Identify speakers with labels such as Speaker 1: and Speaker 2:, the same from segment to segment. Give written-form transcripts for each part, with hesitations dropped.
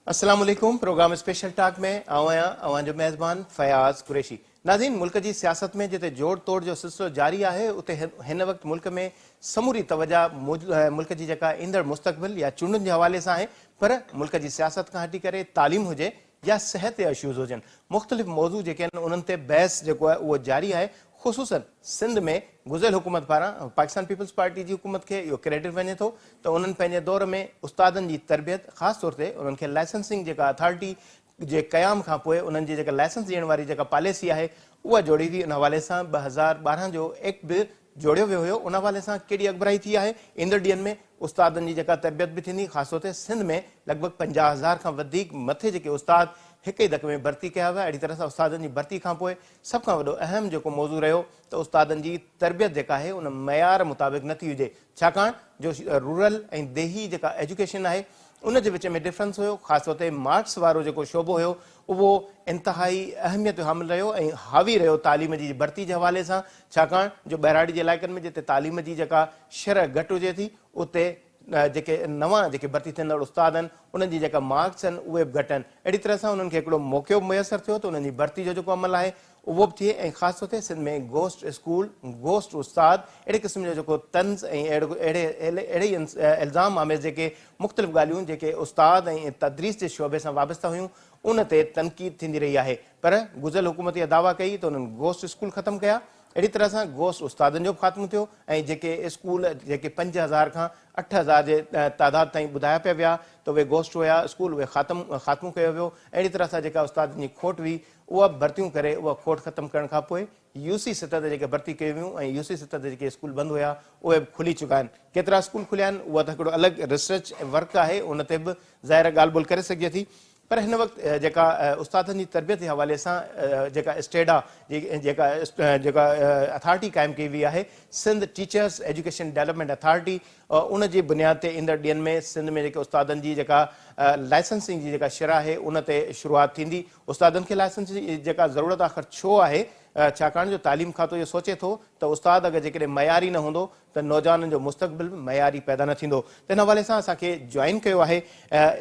Speaker 1: अस्सलाम वालेकुम। Programme special talk में आवां जो मेज़बान फयाज कुरैशी। नाज़रीन, मुल्क की सियासत में जिते जोड़ तोड़ जो सिलसिलो जारी है उते हिन वक्त मुल्क में समूरी तवजा मुल्क की जेका ईंदड़ मुस्तक़बिल या चूंडुनि के हवाले से है, पर मुल्क की सियासत का हटी करे तालीम हुजे या सेहत या इश्यूज़ हुजन, मुख्तलिफ मौजू जेके उन्हनि ते बहस जेको है वो जारी है। ख़ुसूसन सिंध में गुज़िरियल हुकूमत पारां पाकिस्तान पीपल्स पार्टी की हुकूमत के इहो क्रेडिट वञे थो त उन्हनि पंहिंजे दौर में उस्तादनि जी तरबियत ख़ासि तौर ते उन्हनि खे लाइसेंसिंग जेका अथॉरिटी जे क़याम खां पोइ उन्हनि जी जेका लाइसेंस ॾियण वारी जेका पॉलिसी आहे उहा जोड़ी थी। उन हवाले सां 2012 जो एक्ट बि जोड़ियो वियो हुयो। उन हवाले सां केॾी अॻिभराई थी आहे। ईंदड़ ॾींहनि में उस्तादनि जी जेका तरबियत बि थींदी, ख़ासि तौर ते सिंध में लॻभॻि 50,000 खां वधीक मथे जेके उस्ताद हिक ही धक में भर्ती किया हुआ। अहिड़ी तरह सां उस्तादनि जी भर्ती खां पोइ सभ खां वॾो अहम जेको मौज़ू रहियो त उस्तादनि जी तरबियत जेका आहे उन मयार मुताबिक़ नथी हुजे, छाकाणि जो रूरल ऐं देही जेका एजुकेशन आहे उन जे विच में डिफरेंस हुयो। ख़ासि तौर ते मार्क्स वारो जेको शोबो हुयो उहो इंतिहाई अहमियत हामिल रहियो ऐं हावी रहियो तालीम जी भर्ती के हवाले सां, छाकाणि जो ॿहिराड़ी जे इलाइक़नि में जिते तालीम जी जेका शरह घटि हुजे थी उते जेके नवां जेके भर्ती थियंदड़ उस्ताद आहिनि उन्हनि जी जेका मार्क्स आहिनि उहे बि घटि आहिनि। अहिड़ी तरह सां उन्हनि खे हिकिड़ो मौक़ो मुयसरु थियो त उन्हनि जी भर्ती जो जेको अमल आहे उहो बि थिए। ऐं ख़ासि तौर ते सिंध में गोस्ट स्कूल, गोस्ट उस्ताद, अहिड़े क़िस्म जो जेको तंज़ ऐं अहिड़े इल्ज़ाम आमेज़ जेके मुख़्तलिफ़ ॻाल्हियूं जेके उस्ताद ऐं तदरीस जे शोबे सां वाबस्ता हुयूं उन ते तनक़ीद थींदी रही आहे। पर गुज़िरियल हुकूमत इहा दावा कई त उन्हनि गोस्ट स्कूल ख़तमु कया। अहिड़ी तरह सां गोस्ट उस्तादनि जो बि ख़ात्मो थियो ऐं जेके स्कूल जेके 5,000 खां 8,000 जे तादाद ताईं ॿुधाया पिया विया त उहे गोस्ट हुया स्कूल, उहे ख़ात्मो कयो वियो। अहिड़ी तरह सां जेका उस्तादनि जी खोट हुई उहा भर्तियूं करे उहा खोट ख़तमु करण खां पोइ यूसी सतह ते जेके भर्ती कयूं वियूं ऐं यूसी सतह ते जेके स्कूल बंदि हुया उहे बि खुली चुका आहिनि। केतिरा स्कूल खुलिया आहिनि उहा त हिकिड़ो अलॻि रिसर्च वर्क आहे, उन ते बि ज़ाहिर ॻाल्हि ॿोल करे सघिजे थी। पर हिन वक़्तु जेका उस्तादनि जी तरबियत जे हवाले सां जेका स्टेडा जेका अथॉरिटी क़ाइमु कई वई आहे, Sindh Teachers Education Development Authority, उन जी बुनियाद ते ईंदड़ ॾींहनि में सिंध में जेके उस्तादनि जी जेका लाइसेंसिंग जी जेका शरह आहे उन ते शुरूआति थींदी। उस्तादनि खे लाइसेंस जी जेका ज़रूरत आख़िर छो आहे, छाकाणि जो तालीम खातो इहो सोचे थो त उस्ताद अगरि जेकॾहिं मयारी न हूंदो त नौजवाननि जो मुस्तक़बिल बि मयारी पैदा न थींदो। त हिन हवाले सां असांखे जॉइन कयो आहे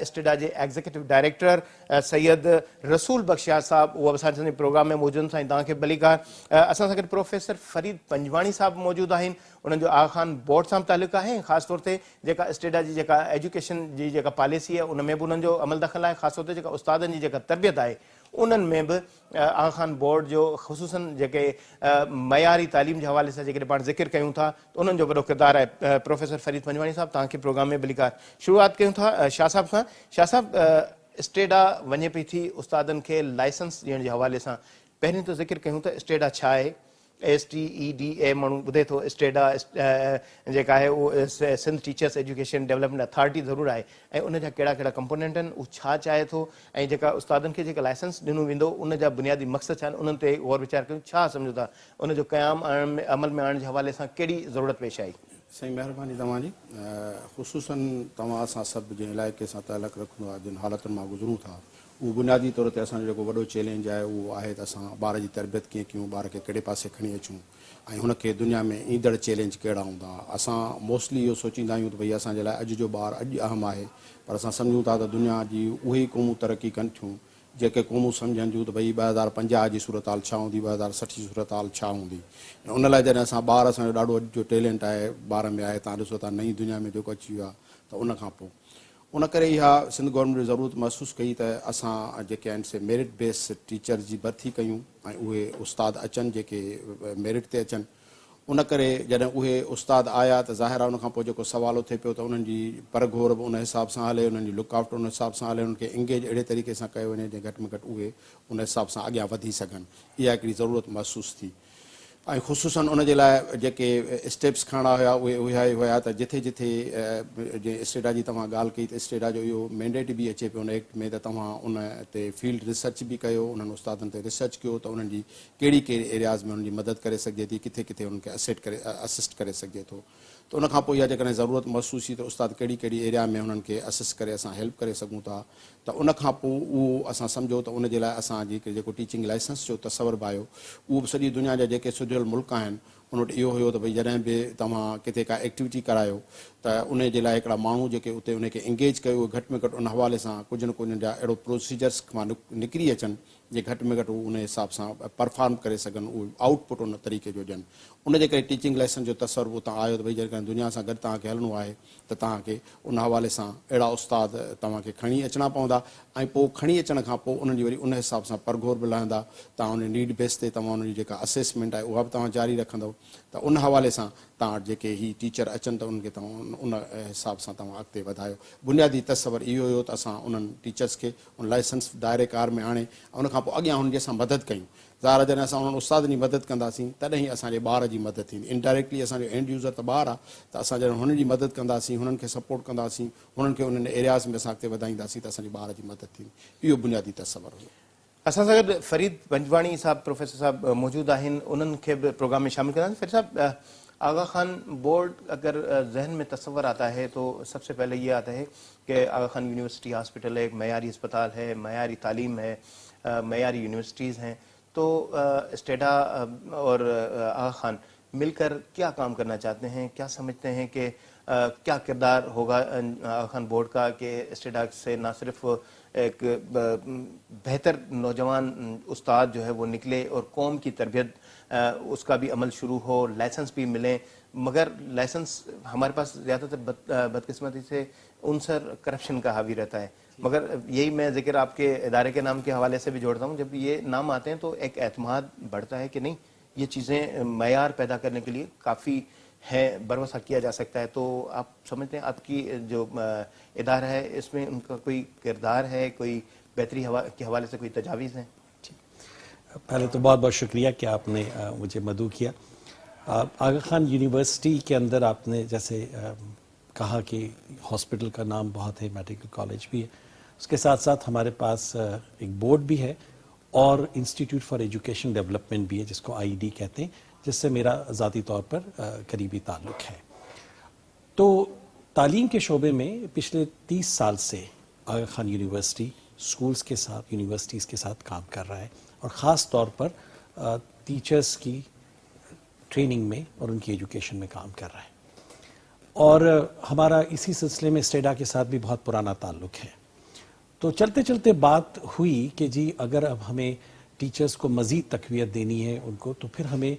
Speaker 1: स्टेडा जे एग्ज़ीक्यूटिव डायरेक्टर सैयद रसूल बख्शियार साहब, उहो बि असांजे प्रोग्राम में मौजूदु साईं तव्हांखे भलीकार। असां सां गॾु प्रोफेसर फरीद पंजवाणी साहब मौजूदु आहिनि, उन्हनि जो आगा खान बोर्ड सां तालुक़ु आहे ऐं ख़ासि तौर ते जेका स्टेडा जी जेका एजुकेशन जी जेका पॉलिसी आहे उन में बि उन्हनि जो अमल दख़ल आहे। ख़ासि तौर ते जेका उस्तादनि जी जेका तरबियत आहे उन्हनि में बि आगा खान बोर्ड जो ख़ुसूसन जेके मयारी तालीम जे हवाले सां जेकॾहिं पाण ज़िक्र कयूं था त उन्हनि जो वॾो किरदारु आहे। प्रोफेसर फरीद पंजवाणी साहब, तव्हांखे प्रोग्राम में भलीकार। शुरूआति कयूं था शाह साहब खां। शाह साहब, स्टेडा वञे पई थी उस्तादनि खे लाइसेंस ॾियण जे हवाले सां, पहिरीं त ज़िक्र कयूं त स्टेडा छा आहे। STEDA माण्हू ॿुधे थो, स्टेडा जेका आहे उहो Sindh Teachers Education Development Authority ज़रूरु आहे ऐं उन जा कहिड़ा कहिड़ा कंपोनेंट आहिनि, उहो छा चाहे थो ऐं जेका उस्तादनि खे जेका लाइसेंस ॾिनो वेंदो उन जा बुनियादी मक़सद छा आहिनि, उन्हनि ते गौर वीचार कयूं। छा सम्झो था उन जो क़याम अमल में आणण जे हवाले सां कहिड़ी ज़रूरत पेश आई?
Speaker 2: साईं महिरबानी तव्हांजी। ख़ुशूसन तव्हां असां सभु जंहिं इलाइक़े सां तालुक़ु रखंदो आहे, जिन हालतुनि मां गुज़रूं था, उहो बुनियादी तौर ते असांजो जेको वॾो चैलेंज आहे उहो आहे त असां ॿार जी तरबियत कीअं कयूं, ॿार खे कहिड़े पासे खणी अचूं ऐं हुनखे दुनिया में ईंदड़ चैलेंज कहिड़ा हूंदा। असां मोस्टली इहो सोचींदा आहियूं त भई असांजे लाइ अॼु जो ॿारु अॼु अहम आहे, पर असां सम्झूं था त दुनिया जी उहे ई क़ौमूं तरक़ी कनि थियूं जेके क़ौमूं सम्झनि थियूं त भई 2050 जी सूरत हाल छा हूंदी, 2060 जी सूरत हाल छा हूंदी। ऐं उन लाइ जॾहिं असां ॿार असांजो ॾाढो अॼु जो टैलेंट आहे ॿार में आहे, तव्हां ॾिसो था नई दुनिया में जेको अची वियो आहे, त उन खां पोइ उन करे इहा सिंध गवर्नमेंट ज़रूरत महसूसु कई त असां जेके आहिनि से मेरिट बेस टीचर जी भर्ती कयूं ऐं उहे उस्ताद अचनि जेके मेरिट ते अचनि। उन करे जॾहिं उहे उस्ताद आया त ज़ाहिर आहे उनखां पोइ जेको सवालो थिए पियो त उन्हनि जी परघोर बि उन हिसाब सां हले, उन्हनि जी लुकआउट उन हिसाब सां हले, उनखे इंगेज अहिड़े तरीक़े सां कयो वञे जीअं घटि में घटि उहे उन हिसाब सां अॻियां वधी सघनि। इहा हिकिड़ी ज़रूरत महसूसु थी ऐं ख़ुशूसन उन जे लाइ जेके स्टेप्स खणणा हुया उहे उहा ई हुया त जिथे जिथे जीअं स्टेडा जी तव्हां ॻाल्हि कई त स्टेडा जो इहो मैंडेट बि अचे पियो उन एक्ट में त तव्हां उन ते फील्ड रिसर्च बि कयो, उन्हनि उस्तादनि ते रिसर्च कयो त उन्हनि जी कहिड़ी कहिड़ी एरियाज़ में उन्हनि जी मदद करे सघिजे थी, किथे किथे उन्हनि खे असिस्ट करे सघिजे थो। त उनखां पोइ इहा जेकॾहिं ज़रूरत महसूस थी त उस्ताद कहिड़ी कहिड़ी एरिया में उन्हनि खे असिस्ट करे असां हेल्प करे सघूं था, त उनखां पोइ उहो असां सम्झो त उन जे लाइ असां जेको टीचिंग लाइसेंस जो तसवर बि आयो, उहो बि सॼी दुनिया जा जेके सुधियल मुल्क आहिनि उन वटि इहो हुयो त भई जॾहिं बि तव्हां किथे का एक्टिविटी करायो त उन जे लाइ हिकिड़ा माण्हू जेके उते उनखे एंगेज कयो घटि में घटि उन हवाले सां कुझु न कुझु जा अहिड़ो प्रोसीजर्स मां निकिरी अचनि जे घटि में घटि उन हिसाब सां परफॉर्म करे सघनि, उहे आउटपुट उन तरीक़े जो ॾियनि। उन जे करे टीचिंग लेसन जो तसवुरु उतां आयो त भई जेकॾहिं दुनिया सां गॾु तव्हांखे हलणो आहे त तव्हांखे उन हवाले सां अहिड़ा उस्ताद तव्हांखे खणी अचणा पवंदा ऐं पोइ खणी अचण खां पोइ उन्हनि जी वरी उन हिसाब सां परघोर बि लहंदा। तव्हां उन नीड बेस ते तव्हां उनजी जेका असेसमेंट आहे उहा बि तव्हां जारी रखंदव। त उन हवाले सां तव्हां जेके ही टीचर अचनि त उनखे तव्हां उन हिसाब सां तव्हां अॻिते वधायो। बुनियादी तसवुरु इहो हुयो त असां उन्हनि टीचर्स खे उन लाइसेंस दायरे कार में आणे ऐं उनखां पोइ अॻियां हुननि जे असां मदद कयूं। ज़ाहिर जॾहिं असां उन्हनि उस्तादनि जी मदद कंदासीं तॾहिं ई असांजे ॿार जी मदद थींदी। इनडायरेक्टली असांजो एंड यूज़र त ॿार आहे, त असां जॾहिं हुननि जी मदद कंदासीं, हुननि खे सपोर्ट कंदासीं, हुननि खे उन्हनि एरियाज़ में असां अॻिते वधाईंदासीं त असांजे ॿार जी मदद थींदी। इहो बुनियादी तसवुरु हुयो।
Speaker 1: असां सां गॾु फरीद पंजवाणी साहब प्रोफेसर साहब मौजूद आहिनि, उन्हनि खे भी प्रोग्राम में शामिल कंदासीं। फरीद साहब, आगा खान बोर्ड अगर जहन में तस्वर आता है तो सबसे पहले ये आता है कि आगा खान यूनिवर्सिटी हॉस्पिटल है, एक मयारी अस्पताल है, मयारी तालीम है, मयारी यूनिवर्सिटीज़ हैं। तो स्टेडा और आगा खान मिलकर क्या काम करना चाहते हैं, क्या समझते हैं कि क्या किरदार होगा आगा खान बोर्ड का कि स्टेडा से ना सिर्फ एक बेहतर नौजवान उस्ताद जो है वो निकले और कौम की तरबियत उसका भी अमल शुरू हो, लाइसेंस भी मिले, मगर लाइसेंस हमारे पास ज़्यादातर बदकिस्मती से उनसर करप्शन का हावी रहता है। मगर यही मैं जिक्र आपके इदारे के नाम के हवाले से भी जोड़ता हूँ, जब ये नाम आते हैं तो एक एतमाद बढ़ता है कि नहीं ये चीज़ें मयार पैदा करने के लिए काफ़ी है, भरोसा किया जा सकता है। तो आप समझते हैं आपकी जो इदारा है इसमें उनका कोई किरदार है, कोई बेहतरी के हवाले से कोई तजावीज़ हैं?
Speaker 3: पहले तो बहुत बहुत शुक्रिया कि आपने मुझे मदऊ किया। आगा खान यूनिवर्सिटी के अंदर आपने जैसे कहा कि हॉस्पिटल का नाम बहुत है, मेडिकल कॉलेज भी है, उसके साथ साथ हमारे पास एक बोर्ड भी है और इंस्टीट्यूट फॉर एजुकेशन डेवलपमेंट भी है जिसको आईडी कहते हैं, जिससे मेरा ज़ाती तौर पर करीबी ताल्लुक़ है। तो तालीम के शोबे में पिछले 30 साल से आगा खान यूनिवर्सिटी स्कूल्स के साथ, यूनिवर्सिटीज़ के साथ काम कर रहा है और ख़ास तौर पर टीचर्स की ट्रेनिंग में और उनकी एजुकेशन में काम कर रहा है। और हमारा इसी सिलसिले में स्टेडा के साथ भी बहुत पुराना ताल्लुक़ है। तो चलते चलते बात हुई कि जी अगर अब हमें टीचर्स को मज़ीद तक़वियत देनी है उनको, तो फिर हमें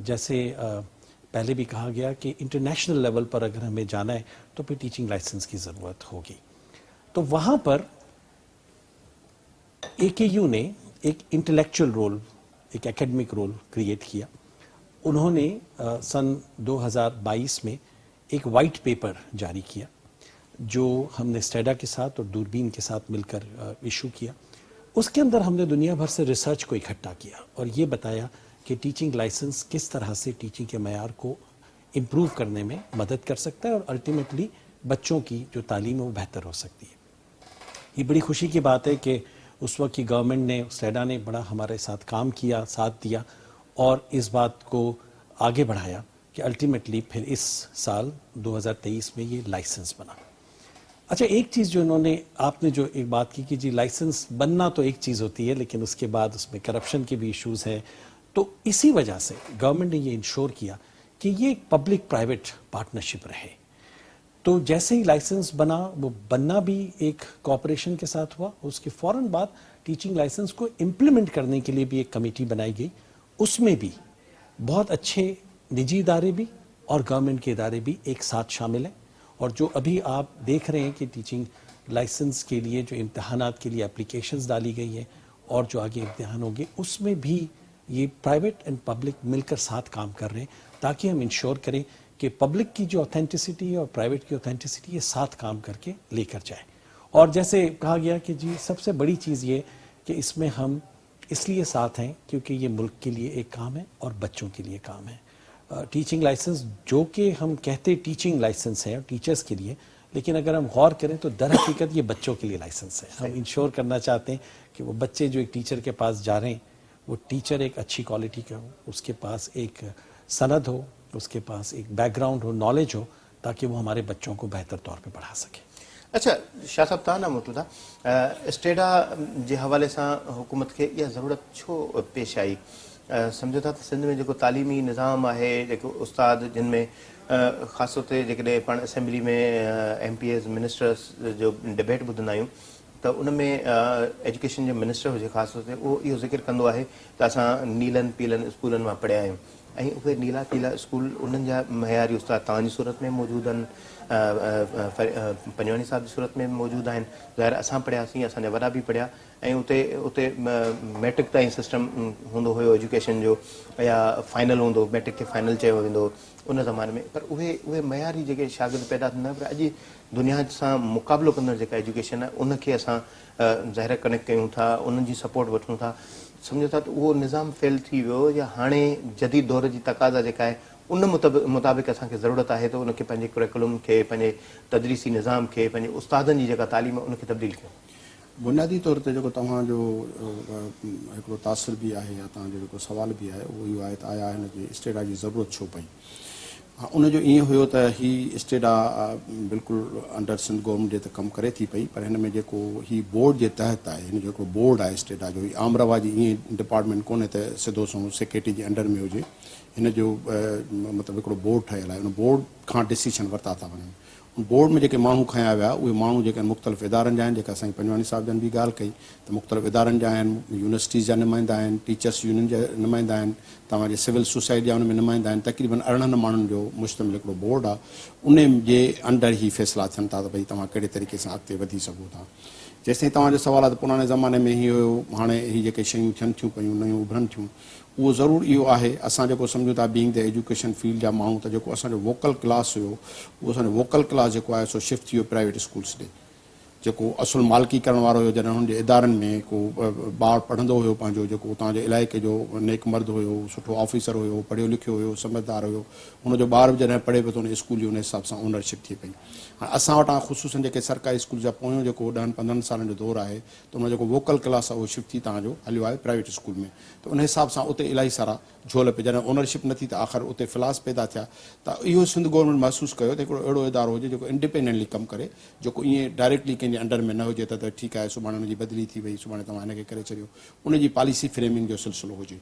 Speaker 3: जैसे पहले भी कहा गया कि इंटरनेशनल लेवल पर अगर हमें जाना है तो फिर टीचिंग लाइसेंस की ज़रूरत होगी। तो वहाँ पर AKU ने एक इंटेलेक्चुअल रोल, एक एकेडमिक रोल क्रिएट किया। उन्होंने सन 2022 में एक वाइट पेपर जारी किया जो हमने स्टेडा के साथ और दूरबीन के साथ मिलकर इशू किया। उसके अंदर हमने दुनिया भर से रिसर्च को इकट्ठा किया और ये बताया कि टीचिंग लाइसेंस किस तरह से टीचिंग के मयार को इम्प्रूव करने में मदद कर सकता है और अल्टीमेटली बच्चों की जो तालीम है वो बेहतर हो सकती है। ये बड़ी खुशी की बात है कि उस वक्त की गवर्नमेंट ने, स्टेडा ने बड़ा हमारे साथ काम किया, साथ दिया और इस बात को आगे बढ़ाया कि अल्टीमेटली फिर इस साल 2023 में ये लाइसेंस बना। अच्छा, एक चीज़ जो इन्होंने, आपने जो एक बात की कि जी लाइसेंस बनना तो एक चीज़ होती है लेकिन उसके बाद उसमें करप्शन के भी इश्यूज़ हैं, तो इसी वजह से गवर्नमेंट ने ये इंश्योर किया कि ये एक पब्लिक प्राइवेट पार्टनरशिप रहे। तो जैसे ही लाइसेंस बना, वो बनना भी एक कॉपरेशन के साथ हुआ, उसके फ़ौरन बाद टीचिंग लाइसेंस को इम्प्लीमेंट करने के लिए भी एक कमेटी बनाई गई। उसमें भी बहुत अच्छे निजी इदारे भी और गवर्नमेंट के इदारे भी एक साथ शामिल हैं। और जो अभी आप देख रहे हैं कि टीचिंग लाइसेंस के लिए जो इम्तहानात के लिए एप्लीकेशंस डाली गई हैं और जो आगे इम्तहान होंगे, उसमें भी ये प्राइवेट एंड पब्लिक मिलकर साथ काम कर रहे हैं ताकि हम इंश्योर करें कि पब्लिक की जो ऑथेंटिसिटी है और प्राइवेट की ऑथेंटिसिटी ये साथ काम करके लेकर जाए। और जैसे कहा गया कि जी सबसे बड़ी चीज़ ये कि इसमें हम इसलिए साथ हैं क्योंकि ये मुल्क के लिए एक काम है और बच्चों के लिए काम है। टीचिंग लाइसेंस जो कि हम कहते टीचिंग लाइसेंस है टीचर्स के लिए, लेकिन अगर हम गौर करें तो दर हकीकत ये बच्चों के लिए लाइसेंस है। हम इंश्योर करना चाहते हैं कि वो बच्चे जो एक टीचर के पास जा रहे हैं वो टीचर एक अच्छी क्वालिटी का हो, उसके पास एक सनद हो, उसके पास एक बैकग्राउंड हो, नॉलेज हो, ताकि वो हमारे बच्चों को बेहतर तौर पे पढ़ा सके।
Speaker 1: अच्छा शाह साहब, तव्हां ना मोटू था स्टेडा जे हवाले सां हुकूमत खे इहा ज़रूरत छो पेश आई सम्झो था त सिंध में जेको तालीमी निज़ाम आहे, जेको उस्ताद जिन में ख़ासि तौर ते जेकॾहिं पाण असेंबली में MPs मिनिस्टर्स जो डिबेट ॿुधंदा आहियूं त उन में एजुकेशन जो मिनिस्टर हुजे ख़ासि तौर ते उहो इहो ज़िक्र कंदो आहे त असां नीलनि पीलनि स्कूलनि मां पढ़िया आहियूं ऐं उहे नीला पीला स्कूल उन्हनि जा मयारी उस्ताद तव्हांजी सूरत में मौजूदु आहिनि, पंजवानी साहिब जी सूरत में मौजूदु आहिनि, ज़ाहिर असां पढ़ियासीं, असांजा वॾा बि पढ़िया ऐं उते मैट्रिक ताईं सिस्टम हूंदो हुयो एजुकेशन जो, या फाइनल हूंदो, मैट्रिक खे फाइनल चयो वेंदो उन ज़माने में। पर उहे मयारी जेके शागिर्द पैदा थींदा पर अॼु दुनिया सां मुक़ाबिलो कंदड़ जेका एजुकेशन आहे उनखे असां ज़ाहिर कनेक्ट कयूं था, उन्हनि जी सपोर्ट वठूं था। सम्झो था त उहो निज़ाम फेल थी वियो या हाणे जदीद दौर जी तक़ाज़ा जेका आहे उन मुताबिक़ असांखे ज़रूरत आहे त उनखे पंहिंजे करिकुलम खे, पंहिंजे तदरीसी निज़ाम खे, पंहिंजे उस्तादनि जी जेका तालीम आहे उनखे तब्दील कयूं।
Speaker 2: बुनियादी तौर ते जेको तव्हांजो हिकिड़ो तासिर बि आहे या तव्हांजो जेको सुवाल बि आहे उहो इहो आहे त आया हिन जी स्टेडा जी ज़रूरत छो पई। हा, उनजो ईअं हुयो त ही स्टेडा बिल्कुलु अंडर सिंध गवर्नमेंट जे त कमु करे थी पई, पर हिन में जेको ही बोर्ड जे तहत आहे, हिन जो हिकिड़ो बोर्ड आहे स्टेडा जो, ही आम रवा जी ईअं डिपार्टमेंट कोन्हे त सिधो सो सेक्रेटरी जे अंडर में हुजे, हिन जो मतिलबु हिकिड़ो बोर्ड ठहियलु आहे, उन बोर्ड खां डिसीशन वरिता था वञनि। बोर्ड में जेके माण्हू खया विया उहे माण्हू जेके मुख़्तलिफ़ इदारनि जा आहिनि, जेका असांजी पंजवानी साहिब जन बि ॻाल्हि कई त मुख़्तलिफ़ इदारनि जा आहिनि, यूनिवर्सिटीज़ जा नुमाइंदा आहिनि, टीचर्स यूनियन जा नुमाइंदा आहिनि, तव्हांजे सिविल सोसाइटी जा उन में नुमाइंदा आहिनि, तक़रीबन 18 माण्हुनि जो मुश्तमिल हिकिड़ो बोर्ड आहे, उन जे अंडर ई फ़ैसिला थियनि था त भई तव्हां कहिड़े तरीक़े सां अॻिते वधी सघो था। जेसिताईं तव्हांजो सवाल आहे त पुराणे ज़माने में ही हुयो, हाणे ही जेके शयूं थियनि थियूं पियूं, नयूं उभरनि थियूं, उहो ज़रूरु इहो आहे। असां जेको सम्झूं था बीइंग द एजुकेशन फील्ड जा माण्हू, त जेको असांजो वोकल क्लास हुयो उहो असांजो वोकल क्लास जेको आहे सो शिफ्ट थी वियो प्राइवेट स्कूल्स ॾे। जेको असुलु मालिकी करण वारो हुयो, जॾहिं हुननि जे इदारनि में को ॿारु पढ़ंदो हुयो पंहिंजो, जेको तव्हांजे इलाइक़े जो नेक मर्द हुयो, सुठो ऑफिसर हुयो, पढ़ियो लिखियो हुयो, समझदार हुयो, हुनजो ॿार बि जॾहिं पढ़े पियो त हुन स्कूल जी उन हिसाब सां ओनरशिप थी पई। हाणे असां वटां ख़ुशूसन जेके सरकारी स्कूल जा पोयों जेको 10-15 सालनि जो दौरु आहे त उन जेको वोकल क्लास आहे उहो शिफ्ट थी तव्हांजो हलियो आहे प्राइवेट स्कूल में, त उन हिसाब सां उते इलाही सारा झोल पे, जॾहिं ओनरशिप नथी त आख़िर उते फिलास पैदा थिया। त इहो सिंध गवर्नमेंट महसूसु कयो त हिकिड़ो अहिड़ो इदारो हुजे जेको इंडिपेंडेंटली कमु करे, जेको ईअं डायरेक्टली कंहिंजे अंडर में न हुजे त ठीकु आहे सुभाणे हुनजी बदिली थी वई, सुभाणे तव्हां हिनखे करे छॾियो, उनजी पॉलिसी फ्रेमिंग जो सिलसिलो हुजे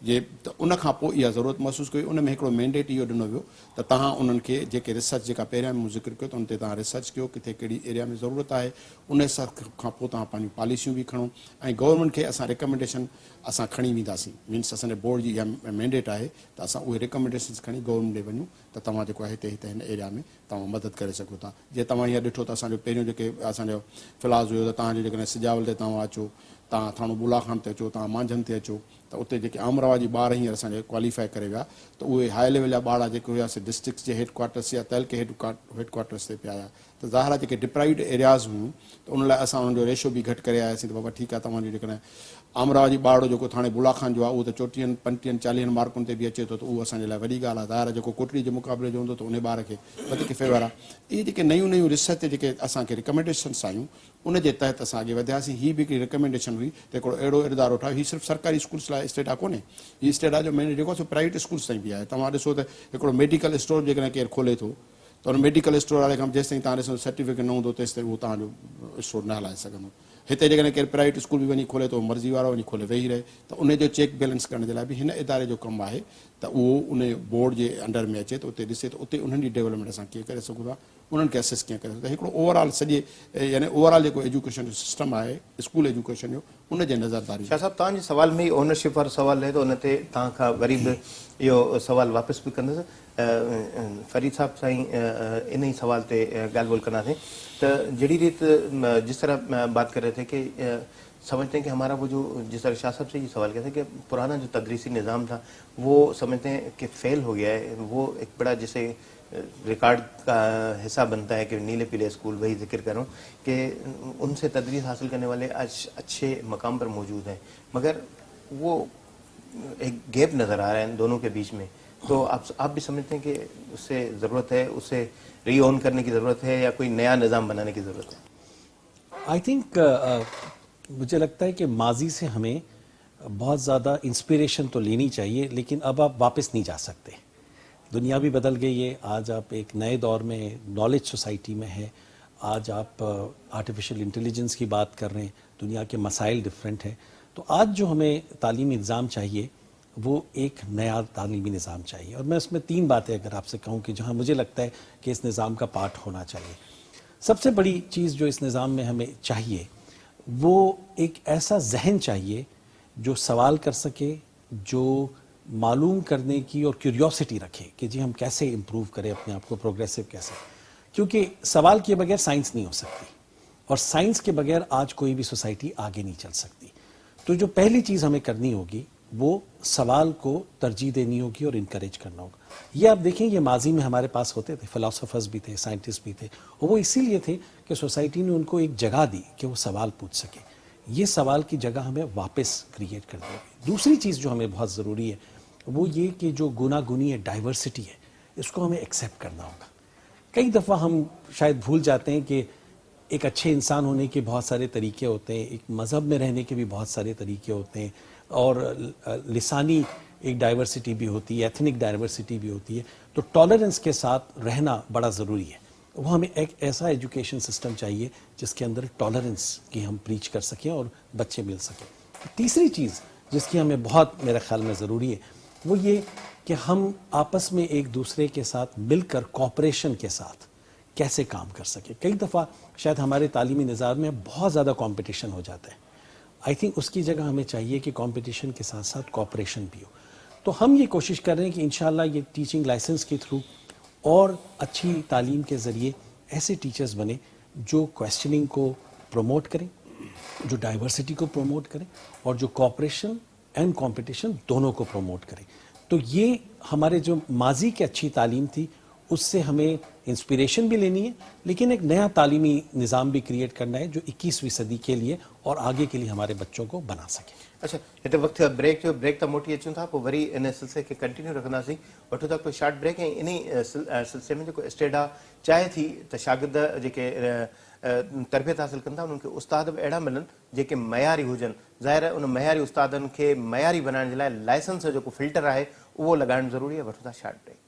Speaker 2: जे। त उन खां पोइ इहा ज़रूरत महसूसु कई, उन में हिकिड़ो मैंडेट इहो ॾिनो वियो त तव्हां उन्हनि खे जेके रिसर्च जेका पहिरियां मूं ज़िक्र कयो त उन ते तव्हां रिसर्च कयो, किथे कहिड़ी एरिया में ज़रूरत आहे, उन हिसाब खां पोइ तव्हां पंहिंजूं पॉलिसियूं बि खणो ऐं गवर्नमेंट खे असां रिकमेंडेशन असां खणी वेंदासीं। मीन्स असांजे बोर्ड जी इहा मैंडेट आहे त असां उहे रिकमेंडेशन्स खणी गवर्नमेंट ॾे वञूं त तव्हां जेको आहे हिते हिन एरिया में तव्हां मदद करे सघो था। जीअं तव्हां हीअं ॾिठो त असांजो पहिरियों जेके असांजो फिलहाल हुयो त तव्हांजो जेकॾहिं सिजावल ते तव्हां अचो, तव्हां थाणो बुलाखान ते अचो, तव्हां मांझनि ते अचो, त उते जेके आमरवा जी ॿार हींअर असांजे क्वालीफाई करे विया, त उहे हाई लेवल जा ॿार जेके हुयासीं डिस्ट्रिक्ट जे हेडक्वार्टर्स या तहलके हेडक्वार्टर्स ते पिया आया, त ज़ाहिर आहे जेके डिप्राइव्ड एरियाज़ हुयूं त उन लाइ असां उन्हनि जो रेशो बि घटि करे आयासीं त बाबा ठीकु आहे, तव्हांजो जेकॾहिं आमरवा जी ॿार जेको थाणे बुलाखान जो आहे उहो त 40-45-40 मार्कुनि ते बि अचे थो, त उहो असांजे लाइ वॾी ॻाल्हि आहे। ज़ाहिर आहे जेको कोटड़ी जे मुक़ाबले जो हूंदो त उन ॿार खे वधीक फेवर आहे। इहे जेके नयूं रिसर्च जेके असांखे रिकमेंडेशन्स आयूं उन जे तहत असां अॻे वधियासीं। हीअ बि हिकिड़ी रिकमेंडेशन हुई त हिकिड़ो अहिड़ो इदारो ठाहियो, हीअ सिर्फ़ु सरकारी स्कूल्स लाइ स्टेटा कोन्हे, हीअ स्टेटा जो मैंडेट जेको आहे प्राइवेट स्कूल्स ताईं बि आहे। तव्हां ॾिसो त हिकिड़ो मेडिकल स्टोर जेकॾहिं केरु खोले थो त हुन मेडिकल स्टोर वारे खां जेसिताईं तव्हां ॾिसो सर्टिफिकेट न हूंदो तेसिताईं उहो तव्हांजो स्टोर न हलाए सघंदो। हिते जेकॾहिं केरु प्राइवेट स्कूल बि वञी खोले थो, मर्ज़ी वारो वञी खोले वेही रहे, त उनजो चेक बैलेंस करण जे लाइ बि हिन इदारे जो कमु आहे त उहो उन बोर्ड जे अंडर में अचे त उते ॾिसे त उते उन्हनि जी डेवलपमेंट असां कीअं करे सघूं था, उन्हनि खे असेस कीअं करे सघूं था। हिकिड़ो ओवरऑल सॼे यानी ओवरऑल जेको एजुकेशन जो सिस्टम आहे स्कूल एजुकेशन जो, उन जे नज़रदारी।
Speaker 1: शाह साहब, तव्हांजे सवाल में ई ओनरशिप वारो सवाल रहे थो, उन ते तव्हां खां वरी बि इहो सवाल वापसि बि कंदुसि। फरीद साहब साईं इन ही सवाल ते ॻाल्हि ॿोल कंदासीं त जहिड़ी रीत जिस तरह बात कर रहे थे कि समझते हैं कि हमारा वो जो जिस तरह शाह साहब से ये सवाल किया था कि पुराना जो तदरीसी निज़ाम था वो समझते हैं कि फ़ेल हो गया है, वो एक बड़ा जैसे रिकॉर्ड का हिस्सा बनता है कि नीले पीले स्कूल, वही जिक्र करूँ कि उनसे तदरीस हासिल करने वाले आज अच्छे मकाम पर मौजूद हैं, मगर वो एक गैप नज़र आ रहा है दोनों के बीच में। तो आप भी समझते हैं कि उससे ज़रूरत है, उसे री ऑन करने की ज़रूरत है या कोई नया निज़ाम बनाने की ज़रूरत है?
Speaker 3: आई थिंक मुझे लगता है कि माजी से हमें बहुत ज़्यादा इंस्पिरेशन तो लेनी चाहिए, लेकिन अब आप वापस नहीं जा सकते। दुनिया भी बदल गई है, आज आप एक नए दौर में नॉलेज सोसाइटी में है, आज आप आर्टिफिशियल इंटेलिजेंस की बात कर रहे हैं, दुनिया के मसाइल डिफरेंट हैं। तो आज जो हमें तालीमी निज़ाम चाहिए وہ ایک نیا تعلیمی نظام چاہیے. اور میں اس میں 3 باتیں اگر آپ سے کہوں کہ جہاں مجھے لگتا ہے کہ اس نظام کا پارٹ ہونا چاہیے. سب سے بڑی چیز جو اس نظام میں ہمیں چاہیے وہ ایک ایسا ذہن چاہیے جو سوال کر سکے, جو معلوم کرنے کی اور کیوریوسٹی رکھے کہ جی ہم کیسے امپروو کریں اپنے آپ کو, پروگریسو کیسے. کیونکہ سوال کیے بغیر سائنس نہیں ہو سکتی, اور سائنس کے بغیر آج کوئی بھی سوسائٹی آگے نہیں چل سکتی. تو جو پہلی چیز ہمیں کرنی ہوگی وہ سوال کو ترجیح دینی ہوگی اور انکریج کرنا ہوگا. یہ آپ دیکھیں, یہ ماضی میں ہمارے پاس ہوتے تھے, فلاسفرز بھی تھے, سائنٹسٹ بھی تھے, اور وہ اسی لیے تھے کہ سوسائٹی نے ان کو ایک جگہ دی کہ وہ سوال پوچھ سکے. یہ سوال کی جگہ ہمیں واپس کریٹ کر دے گی. دوسری چیز جو ہمیں بہت ضروری ہے وہ یہ کہ جو گوناگونی ہے, ڈائیورسٹی ہے, اس کو ہمیں ایکسیپٹ کرنا ہوگا. کئی دفعہ ہم شاید بھول جاتے ہیں کہ ایک اچھے انسان ہونے کے بہت سارے طریقے ہوتے ہیں, ایک مذہب میں رہنے کے بھی بہت سارے طریقے ہوتے ہیں, اور لسانی ایک ڈائیورسٹی بھی ہوتی ہے, ایتھنک ڈائیورسٹی بھی ہوتی ہے. تو ٹالرنس کے ساتھ رہنا بڑا ضروری ہے. وہ ہمیں ایک ایسا ایجوکیشن سسٹم چاہیے جس کے اندر ٹالرنس کی ہم پریچ کر سکیں اور بچے مل سکیں. تیسری چیز جس کی ہمیں بہت میرے خیال میں ضروری ہے وہ یہ کہ ہم آپس میں ایک دوسرے کے ساتھ مل کر کوآپریشن کے ساتھ کیسے کام کر سکیں. کئی دفعہ شاید ہمارے تعلیمی نظام میں بہت زیادہ کمپٹیشن ہو جاتا ہے. آئی تھنک اس کی جگہ ہمیں چاہیے کہ کمپٹیشن کے ساتھ ساتھ کوآپریشن بھی ہو. تو ہم یہ کوشش کر رہے ہیں کہ انشاءاللہ یہ ٹیچنگ لائسنس کے تھرو اور اچھی تعلیم کے ذریعے ایسے ٹیچرز بنے جو کویسچننگ کو پروموٹ کریں, جو ڈائیورسٹی کو پروموٹ کریں, اور جو کوآپریشن اینڈ کمپٹیشن دونوں کو پروموٹ کریں. تو یہ ہمارے جو ماضی کی اچھی تعلیم تھی اس سے ہمیں انسپریشن بھی لینی ہے, لیکن ایک نیا تعلیمی نظام بھی کریٹ کرنا ہے جو 21ویں صدی کے لیے اور آگے کے لیے ہمارے بچوں کو بنا سکے.
Speaker 1: اچھا हिते वक़्तु ब्रेक जो ब्रेक त मोटी अचूं था, पोइ वरी इन सिलसिले खे कंटिन्यू रखंदासीं. वठूं था कोई शॉर्ट ब्रेक, ऐं इन सिलसिले में जेको स्टेडा चाहे थी त शागिर्द जेके तरबियत हासिल कनि था उन्हनि खे उस्ताद बि अहिड़ा मिलनि जेके मयारी हुजनि. ज़ाहिर आहे उन मयारी उस्तादनि खे मयारी बनाइण जे लाइ लाइसेंस जो जेको फिल्टर आहे उहो लॻाइणु ज़रूरी आहे. वठूं था short break.